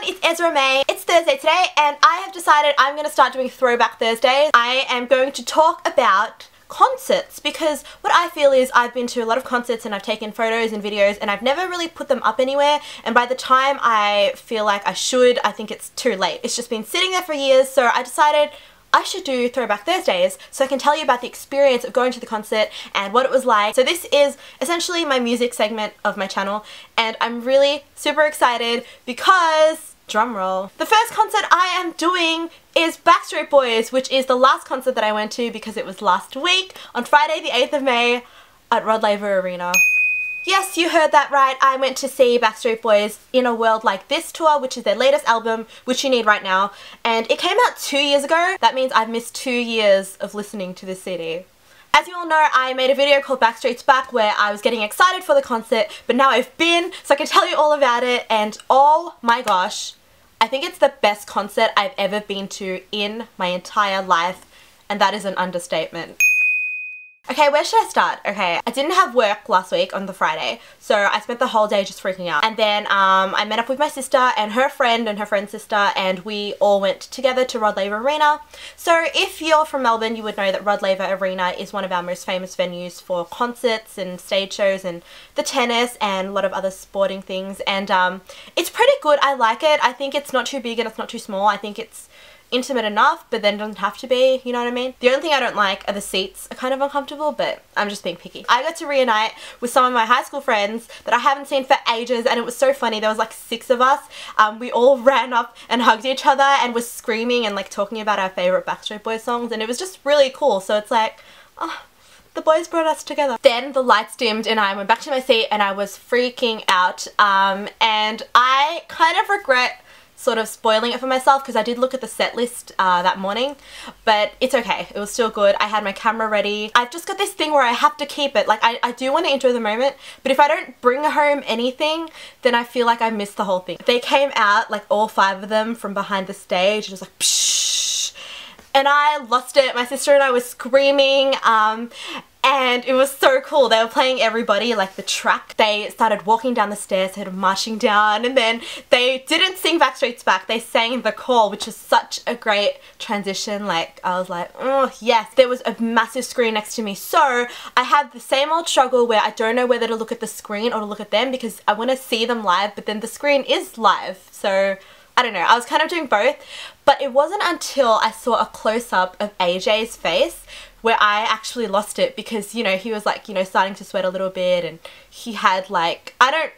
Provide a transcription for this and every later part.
it's Ezra May. It's Thursday today and I have decided I'm going to start doing Throwback Thursdays. I am going to talk about concerts because what I feel is I've been to a lot of concerts and I've taken photos and videos and I've never really put them up anywhere, and by the time I feel like I should, I think it's too late. It's just been sitting there for years, so I decided I should do Throwback Thursdays so I can tell you about the experience of going to the concert and what it was like. So this is essentially my music segment of my channel and I'm really super excited because, drumroll, the first concert I am doing is Backstreet Boys, which is the last concert that I went to because it was last week on Friday the 8th of May at Rod Laver Arena. Yes, you heard that right. I went to see Backstreet Boys In a World Like This tour, which is their latest album, which you need right now. And it came out 2 years ago. That means I've missed 2 years of listening to this CD. As you all know, I made a video called Backstreet's Back where I was getting excited for the concert, but now I've been, so I can tell you all about it. And oh my gosh, I think it's the best concert I've ever been to in my entire life. And that is an understatement. Okay, where should I start? Okay, I didn't have work last week on the Friday, so I spent the whole day just freaking out. And then I met up with my sister and her friend's sister, and we all went together to Rod Laver Arena. So if you're from Melbourne, you would know that Rod Laver Arena is one of our most famous venues for concerts and stage shows and the tennis and a lot of other sporting things. And it's pretty good. I like it. I think it's not too big and it's not too small. I think it's intimate enough, but then it doesn't have to be, you know what I mean? The only thing I don't like are the seats are kind of uncomfortable, but I'm just being picky. I got to reunite with some of my high school friends that I haven't seen for ages, and it was so funny. There was like 6 of us. We all ran up and hugged each other and was screaming and like talking about our favorite Backstreet Boys songs, and it was just really cool. So it's like, oh, the boys brought us together. Then the lights dimmed and I went back to my seat and I was freaking out, and I kind of regret sort of spoiling it for myself because I did look at the set list that morning, but it's okay. It was still good. I had my camera ready. I've just got this thing where I have to keep it. Like I do want to enjoy the moment, but if I don't bring home anything, then I feel like I missed the whole thing. They came out, like all 5 of them, from behind the stage and it was like pshh, and I lost it. My sister and I were screaming, and it was so cool. They were playing Everybody, like the track. They started walking down the stairs, sort of marching down, and then they didn't sing Backstreet's Back. They sang The Call, which was such a great transition. Like, I was like, oh yes. There was a massive screen next to me, so I had the same old struggle where I don't know whether to look at the screen or to look at them because I want to see them live, but then the screen is live, so I don't know. I was kind of doing both, but it wasn't until I saw a close-up of AJ's face where I actually lost it because, you know, he was like, you know, starting to sweat a little bit and he had like, I don't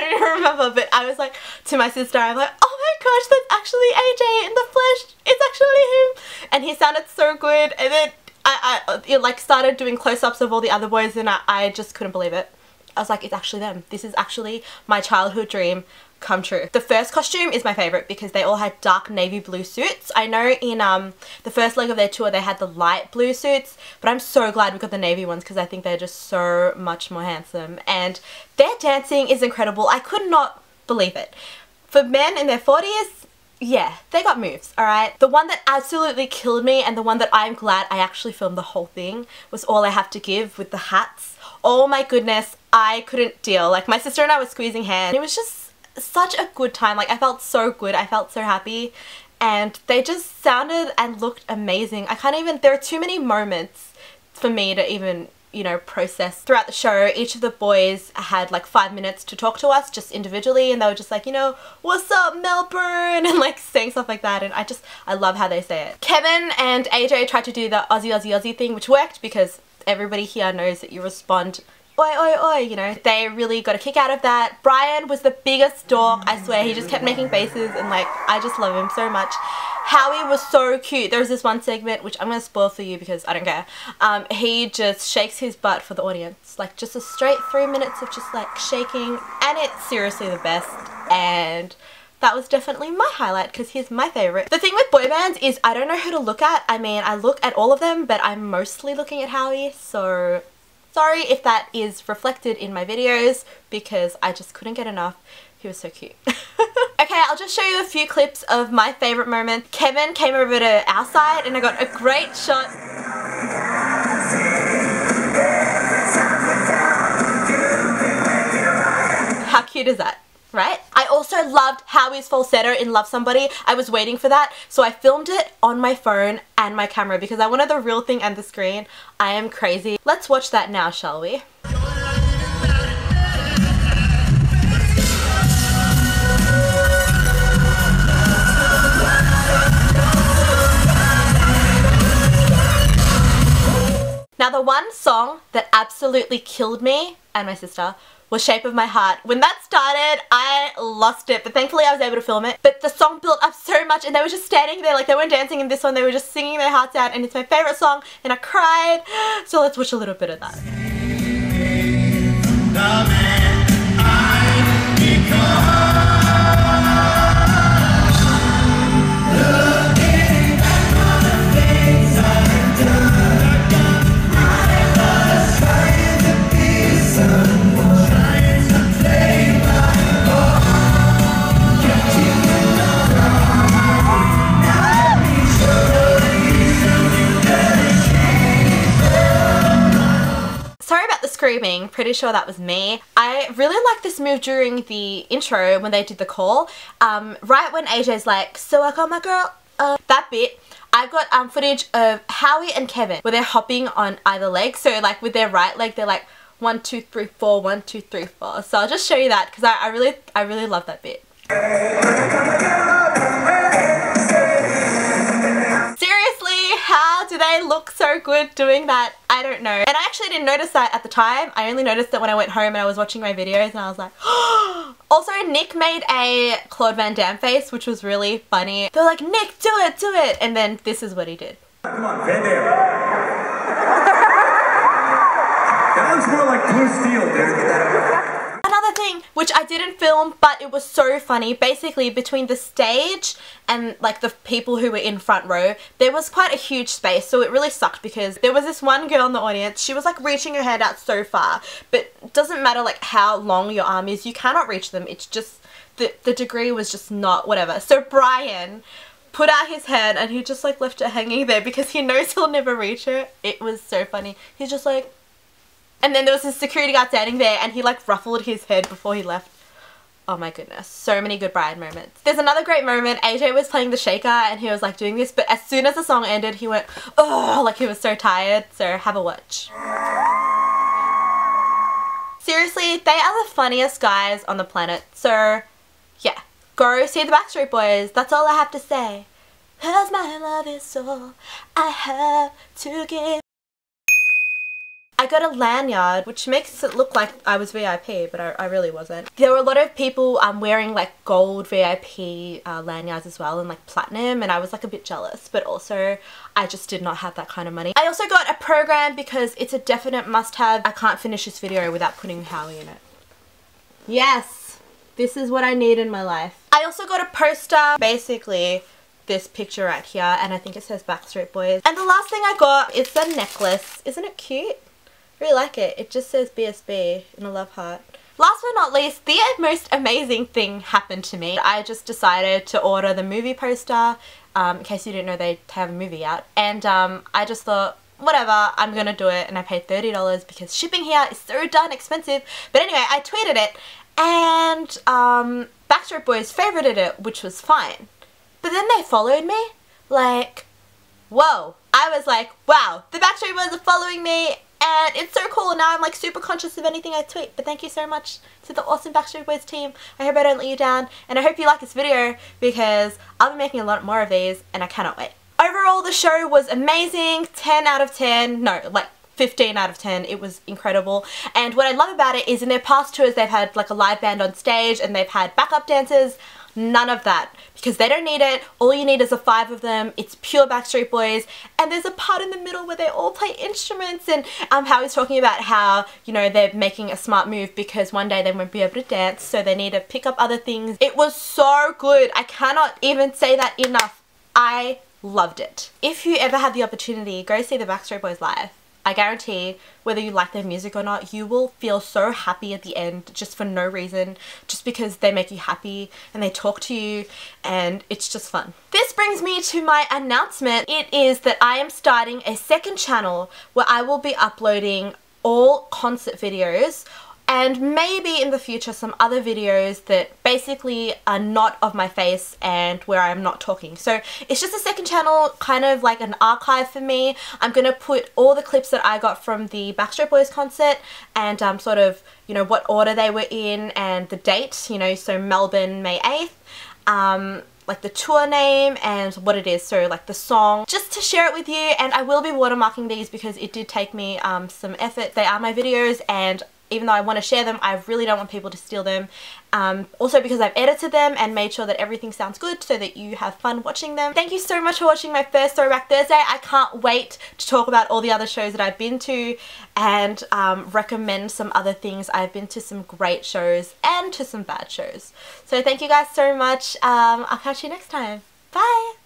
even remember, but I was like, to my sister, I'm like, oh my gosh, that's actually AJ in the flesh. It's actually him. And he sounded so good. And then it like started doing close-ups of all the other boys and I just couldn't believe it. I was like, it's actually them. This is actually my childhood dream come true. The first costume is my favorite because they all had dark navy blue suits. I know in the first leg of their tour they had the light blue suits, but I'm so glad we got the navy ones because I think they're just so much more handsome, and their dancing is incredible. I could not believe it. For men in their 40s, yeah, they got moves, alright? The one that absolutely killed me and the one that I'm glad I actually filmed the whole thing was All I Have to Give with the hats. Oh my goodness, I couldn't deal. Like, my sister and I were squeezing hands. It was just such a good time. Like, I felt so good. I felt so happy. And they just sounded and looked amazing. I can't even, there are too many moments for me to even, you know, process. Throughout the show, each of the boys had like 5 minutes to talk to us just individually, and they were just like, you know, what's up Melbourne, and like saying stuff like that, and I love how they say it. Kevin and AJ tried to do the Aussie Aussie Aussie thing, which worked because everybody here knows that you respond oi oi oi, you know. They really got a kick out of that. Brian was the biggest dork, I swear. He just kept making faces and like, I just love him so much. Howie was so cute. There was this one segment, which I'm going to spoil for you because I don't care. He just shakes his butt for the audience. Like, just a straight 3 minutes of just like shaking, and it's seriously the best. And that was definitely my highlight because he's my favorite. The thing with boy bands is I don't know who to look at. I mean, I look at all of them, but I'm mostly looking at Howie, so sorry if that is reflected in my videos because I just couldn't get enough. He was so cute. Okay, I'll just show you a few clips of my favorite moments. Kevin came over to our side and I got a great shot. How cute is that? right? I also loved Howie's falsetto in Love Somebody. I was waiting for that, so I filmed it on my phone and my camera because I wanted the real thing and the screen. I am crazy. Let's watch that now, shall we? Now the one song that absolutely killed me and my sister was Shape of My Heart. When that started, I lost it, but thankfully I was able to film it. But the song built up so much and they were just standing there, like they weren't dancing in this one, they were just singing their hearts out, and it's my favorite song and I cried. So let's watch a little bit of that. Screaming, pretty sure that was me. I really liked this move during the intro when they did the call. Right when AJ's like, so I got my girl, that bit, I've got footage of Howie and Kevin where they're hopping on either leg. So like with their right leg, they're like 1, 2, 3, 4, 1, 2, 3, 4. So I'll just show you that because I really love that bit. Seriously, how do they look so good doing that? I don't know. And I actually didn't notice that at the time. I only noticed it when I went home and I was watching my videos and I was like, oh. Also, Nick made a Claude Van Damme face, which was really funny. They were like, Nick, do it, do it. And then this is what he did. Come on, Van Damme. That looks more like blue steel, dude. Another thing, which I didn't film, but it was so funny, basically between the stage and like the people who were in front row, there was quite a huge space, so it really sucked because there was this one girl in the audience, she was like reaching her hand out so far, but it doesn't matter like how long your arm is, you cannot reach them, it's just, the degree was just not whatever. So Brian put out his hand and he just like left it hanging there because he knows he'll never reach her. It was so funny. He's just like, and then there was a security guard standing there and he like ruffled his head before he left. Oh my goodness, so many good Brian moments. There's another great moment. AJ was playing the shaker and he was like doing this, but as soon as the song ended he went, oh, like he was so tired. So have a watch. Seriously, they are the funniest guys on the planet. So yeah, go see the Backstreet Boys. That's all I have to say. 'Cause my love is all I have to give. I got a lanyard, which makes it look like I was VIP, but I really wasn't. There were a lot of people wearing like gold VIP lanyards as well and like platinum, and I was like a bit jealous, but also I just did not have that kind of money. I also got a program because it's a definite must-have. I can't finish this video without putting Howie in it. Yes, this is what I need in my life. I also got a poster, basically this picture right here, and I think it says Backstreet Boys. And the last thing I got is the necklace. Isn't it cute? Really like it. It just says BSB in a love heart. Last but not least, the most amazing thing happened to me. I just decided to order the movie poster, in case you didn't know they have a movie out. And I just thought, whatever, I'm gonna do it. And I paid $30 because shipping here is so darn expensive. But anyway, I tweeted it and Backstreet Boys favorited it, which was fine. But then they followed me. Like, whoa. I was like, wow, the Backstreet Boys are following me. And it's so cool, and now I'm like super conscious of anything I tweet. But thank you so much to the awesome Backstreet Boys team. I hope I don't let you down, and I hope you like this video because I'll be making a lot more of these and I cannot wait. Overall, the show was amazing. 10 out of 10. No, like 15 out of 10. It was incredible. And what I love about it is in their past tours they've had like a live band on stage and they've had backup dancers. None of that, because they don't need it. All you need is the 5 of them. It's pure Backstreet Boys, and there's a part in the middle where they all play instruments, and Howie's talking about how, you know, they're making a smart move because one day they won't be able to dance, so they need to pick up other things. It was so good. I cannot even say that enough. I loved it. If you ever have the opportunity, go see the Backstreet Boys live. I guarantee, whether you like their music or not, you will feel so happy at the end just for no reason, just because they make you happy and they talk to you and it's just fun. This brings me to my announcement. It is that I am starting a second channel where I will be uploading all concert videos and maybe in the future some other videos that basically are not of my face and where I'm not talking. So it's just a second channel, kind of like an archive for me. I'm gonna put all the clips that I got from the Backstreet Boys concert and sort of, you know, what order they were in and the date, you know, so Melbourne, May 8th. Like the tour name and what it is, so like the song, just to share it with you. And I will be watermarking these because it did take me some effort. They are my videos, and even though I want to share them, I really don't want people to steal them. Also because I've edited them and made sure that everything sounds good so that you have fun watching them. Thank you so much for watching my first Throwback Thursday. I can't wait to talk about all the other shows that I've been to and recommend some other things. I've been to some great shows and to some bad shows. So thank you guys so much. I'll catch you next time. Bye!